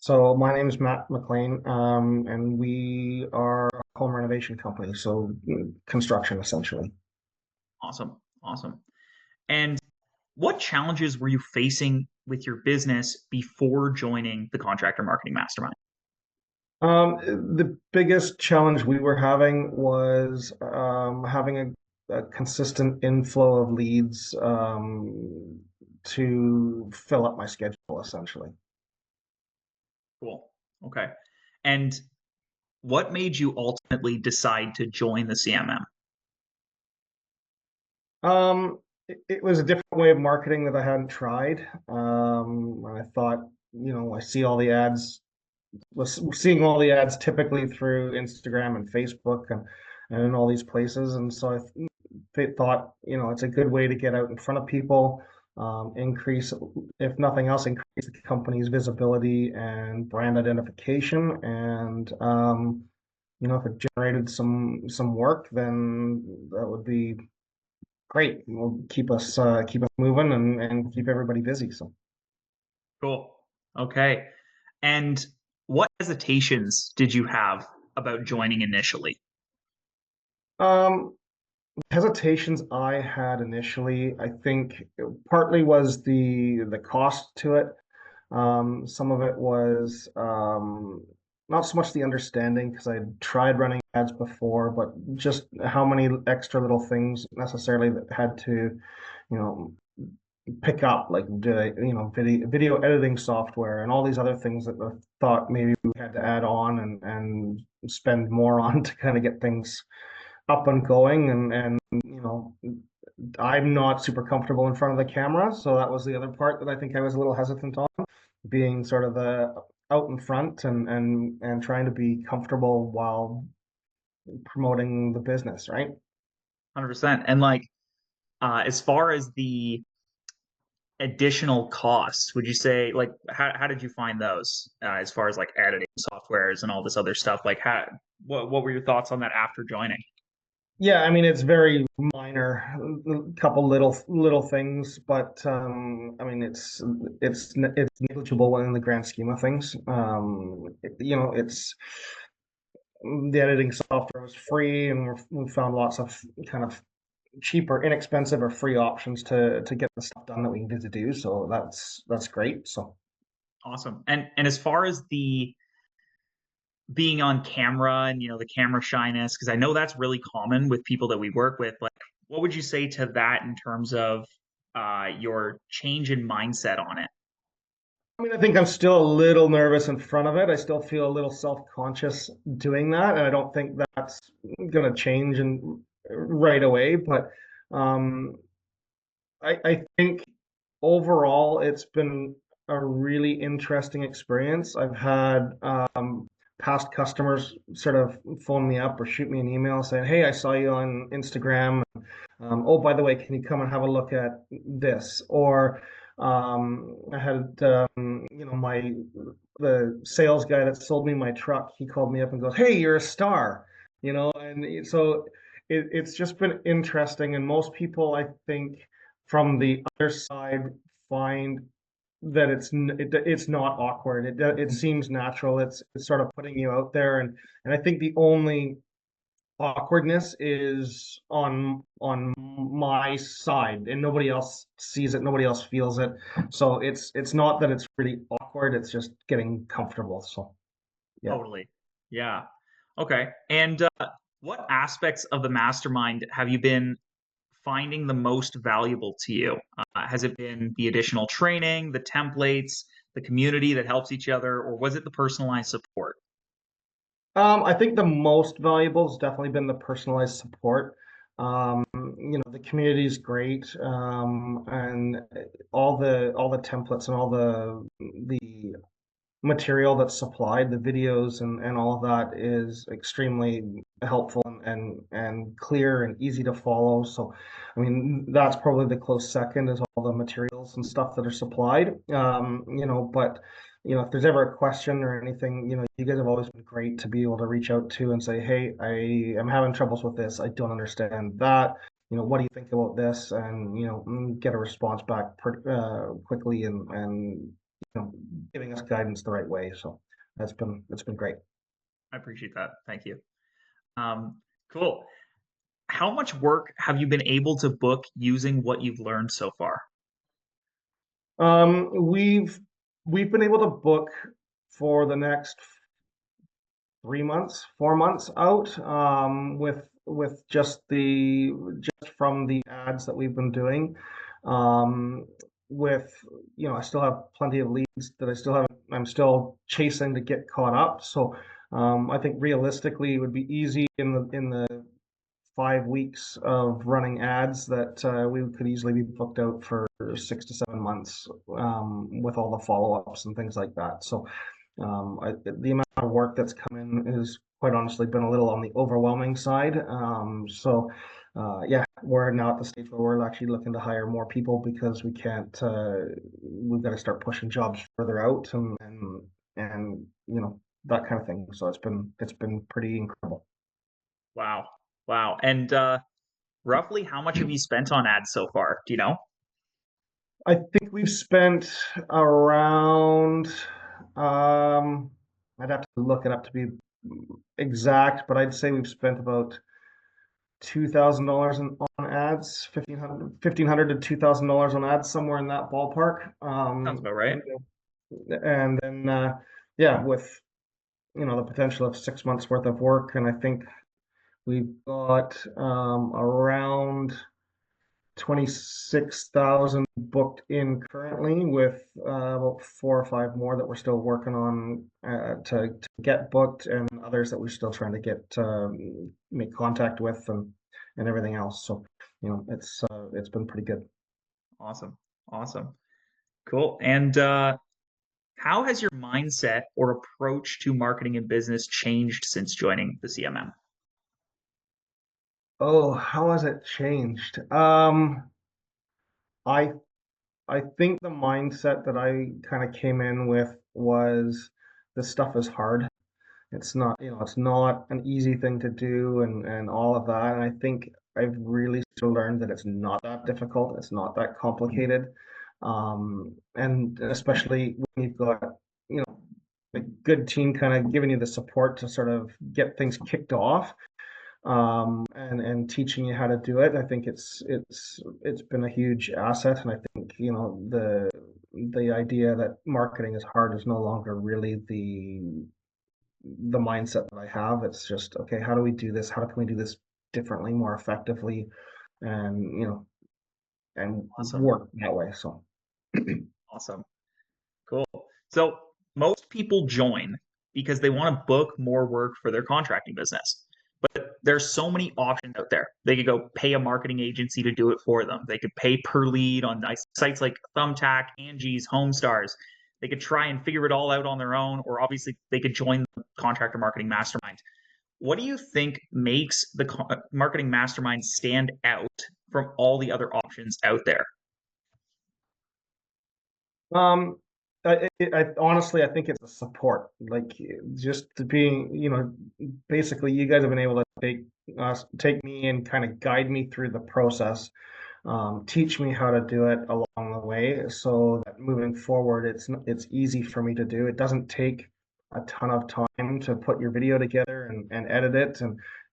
So my name is Mclean, and we are a home renovation company, so construction essentially. Awesome. Awesome. And what challenges were you facing with your business before joining the Contractor Marketing Mastermind? The biggest challenge we were having was having a consistent inflow of leads to fill up my schedule essentially. Cool. Okay. And what made you ultimately decide to join the CMM? It was a different way of marketing that I hadn't tried. And I thought, I see all the ads was seeing all the ads typically through Instagram and Facebook and in all these places. And so thought, it's a good way to get out in front of people, increase, if nothing else, increase the company's visibility and brand identification. And, if it generated some work, then that would be great. It will keep us moving and keep everybody busy. So. Cool. Okay. And what hesitations did you have about joining initially? Um, Hesitations I had initially, I think partly was the cost to it. Some of it was not so much the understanding because I tried running ads before, but just how many extra little things necessarily that had to, you know, pick up, like video editing software and all these other things that I thought maybe we had to add on and spend more on to kind of get things up and going and I'm not super comfortable in front of the camera, so that was the other part that I think I was a little hesitant on, being sort of the out in front and trying to be comfortable while promoting the business, right? 100%. And as far as the additional costs, would you say how did you find those as far as like editing softwares and all this other stuff? Like what were your thoughts on that after joining? Yeah, I mean it's very minor, a couple little things, but I mean it's negligible in the grand scheme of things. It's the editing software was free, and we found lots of kind of cheaper, inexpensive, or free options to get the stuff done that we needed to do. So that's great. So Awesome. And as far as the being on camera and the camera shyness, because I know that's really common with people that we work with, like what would you say to that in terms of your change in mindset on it? I mean, I think I'm still a little nervous in front of it. I still feel a little self-conscious doing that, and I don't think that's going to change and right away. But um, I think overall, it's been a really interesting experience. I've had past customers sort of phone me up or shoot me an email saying, "Hey, I saw you on Instagram. Oh, by the way, can you come and have a look at this?" Or I had my the sales guy that sold me my truck. He called me up and goes, "Hey, you're a star," and so it's just been interesting. And most people, I think, from the other side, find that it's not awkward. It seems natural. It's sort of putting you out there, and I think the only awkwardness is on my side, and nobody else sees it, nobody else feels it. So it's not that it's really awkward, it's just getting comfortable. So yeah. Totally. Yeah. Okay. And what aspects of the mastermind have you been finding the most valuable to you? Has it been the additional training, the templates, the community that helps each other, or was it the personalized support? I think the most valuable has definitely been the personalized support. The community is great, and all the templates and all the material that's supplied, the videos and all of that is extremely helpful and clear and easy to follow. So, I mean, that's probably the close second is all the materials and stuff that are supplied. But if there's ever a question or anything, you guys have always been great to be able to reach out to and say, "Hey, I am having troubles with this. I don't understand that. What do you think about this?" And get a response back quickly and you know, giving us guidance the right way. So it's been great. I appreciate that. Thank you. Cool. How much work have you been able to book using what you've learned so far? Um, we've we've been able to book for the next 3 months, 4 months out, with just from the ads that we've been doing. Um, with I still have plenty of leads that I'm still chasing to get caught up. So I think realistically, it would be easy in the 5 weeks of running ads that we could easily be booked out for 6 to 7 months, with all the follow-ups and things like that. So the amount of work that's come in has quite honestly been a little on the overwhelming side. Yeah, we're now at the stage where we're actually looking to hire more people because we can't. We've got to start pushing jobs further out and that kind of thing. So it's been pretty incredible. Wow. Wow. And roughly how much have you spent on ads so far? Do you know? I think we've spent around, um, I'd have to look it up to be exact, but I'd say we've spent about $2,000 on ads, 1,500 to $2,000 on ads, somewhere in that ballpark. Sounds about right. And then, yeah, with, the potential of 6 months worth of work. And I think we've got, around 26,000 booked in currently, with about 4 or 5 more that we're still working on to get booked, and others that we're still trying to get make contact with and everything else. So it's been pretty good. Awesome. Awesome. Cool. And how has your mindset or approach to marketing and business changed since joining the CMM? Oh, how has it changed? I I think the mindset that I kind of came in with was this stuff is hard. It's not an easy thing to do and all of that. And I think I've really still learned that it's not that difficult. It's not that complicated. And especially when you've got, a good team kind of giving you the support to sort of get things kicked off, and teaching you how to do it. I think it's been a huge asset. And I think, the idea that marketing is hard is no longer really the mindset that I have. It's just, okay, how do we do this? How can we do this differently, more effectively, and and Awesome. work that way? So, Awesome. Cool. So most people join because they want to book more work for their contracting business. But there's so many options out there. They could go pay a marketing agency to do it for them. They could pay per lead on sites like Thumbtack, Angie's, Homestars. They could try and figure it all out on their own, or obviously they could join the Contractor Marketing Mastermind. What do you think makes the Marketing Mastermind stand out from all the other options out there? um, honestly, I think it's the support. Like, just to being, basically, you guys have been able to take me and kind of guide me through the process, teach me how to do it along the way, so that moving forward, it's easy for me to do. It doesn't take a ton of time to put your video together and edit it,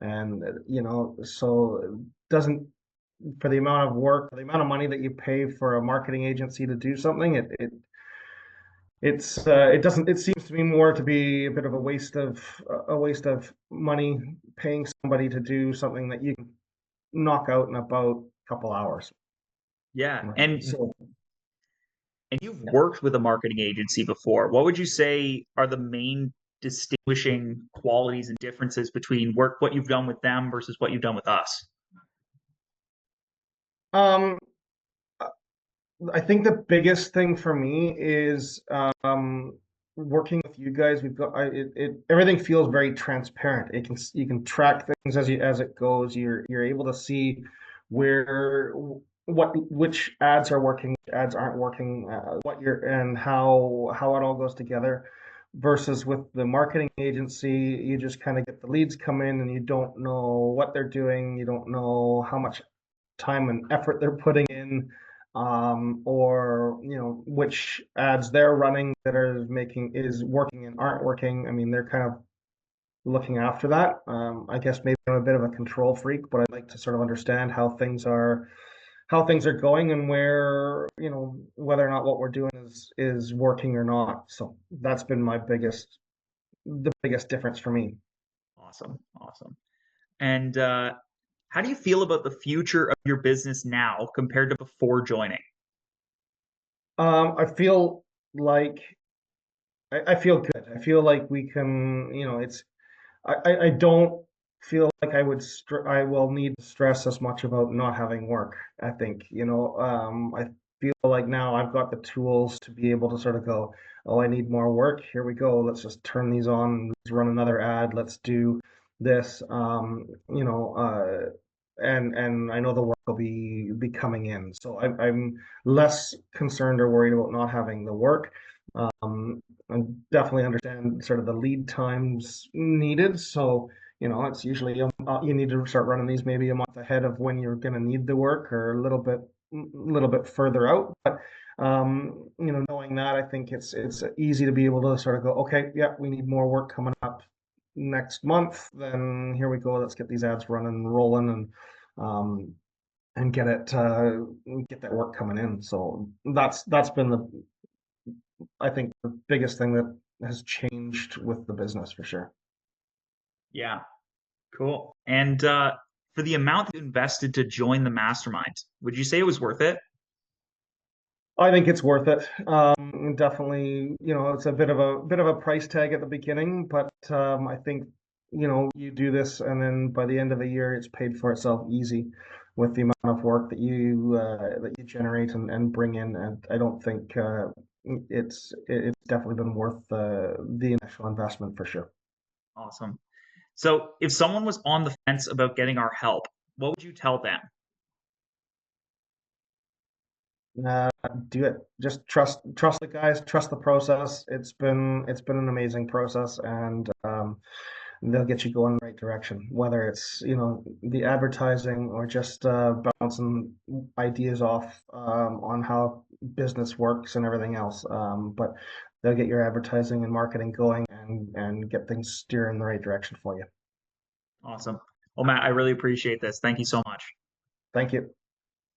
and so it doesn't, for the amount of work, for the amount of money that you pay for a marketing agency to do something, it doesn't, it seems to me more to be a bit of a waste of money paying somebody to do something that you can knock out in about a couple hours. Yeah, Right. and So, and you've yeah. worked with a marketing agency before. What would you say are the main distinguishing qualities and differences between what you've done with them versus what you've done with us? Um, I think the biggest thing for me is, working with you guys. We've got everything feels very transparent. You can track things as it goes. You're able to see where which ads are working, which ads aren't working, what you're and how it all goes together. Versus with the marketing agency, you just kind of get the leads come in and you don't know what they're doing. You don't know how much time and effort they're putting in. or which ads they're running that is working and aren't working. I mean, they're kind of looking after that. I guess maybe I'm a bit of a control freak, but I like to sort of understand how things are going and where, whether or not what we're doing is working or not. So that's been the biggest difference for me. Awesome. Awesome. And how do you feel about the future of your business now compared to before joining? I feel like I feel good. I feel like we can, I don't feel like I will need to stress as much about not having work. I think, I feel like now I've got the tools to be able to sort of go, oh, I need more work. Here we go. Let's just turn these on. Let's run another ad. Let's do this. And I know the work will be coming in. So I'm less concerned or worried about not having the work. I definitely understand sort of the lead times needed. So, it's usually you need to start running these maybe a month ahead of when you're going to need the work, or a little bit further out. But knowing that, I think it's easy to be able to sort of go, okay, yeah, we need more work coming up next month. Then here we go. Let's get these ads running and rolling, um, and get that work coming in. So that's been I think the biggest thing that has changed with the business for sure. Yeah, cool. And for the amount that you invested to join the mastermind, would you say it was worth it? I think it's worth it. Definitely, it's a bit of a price tag at the beginning, but I think you do this, and then by the end of the year, it's paid for itself easy with the amount of work that you generate and bring in. And I don't think it's definitely been worth the initial investment for sure. Awesome. So if someone was on the fence about getting our help, what would you tell them? Uh, do it. Just trust the guys, trust the process. It's been an amazing process, and they'll get you going in the right direction. Whether it's the advertising or just bouncing ideas off on how business works and everything else. But they'll get your advertising and marketing going and get things steering in the right direction for you. Awesome. Well, Matt, I really appreciate this. Thank you so much. Thank you.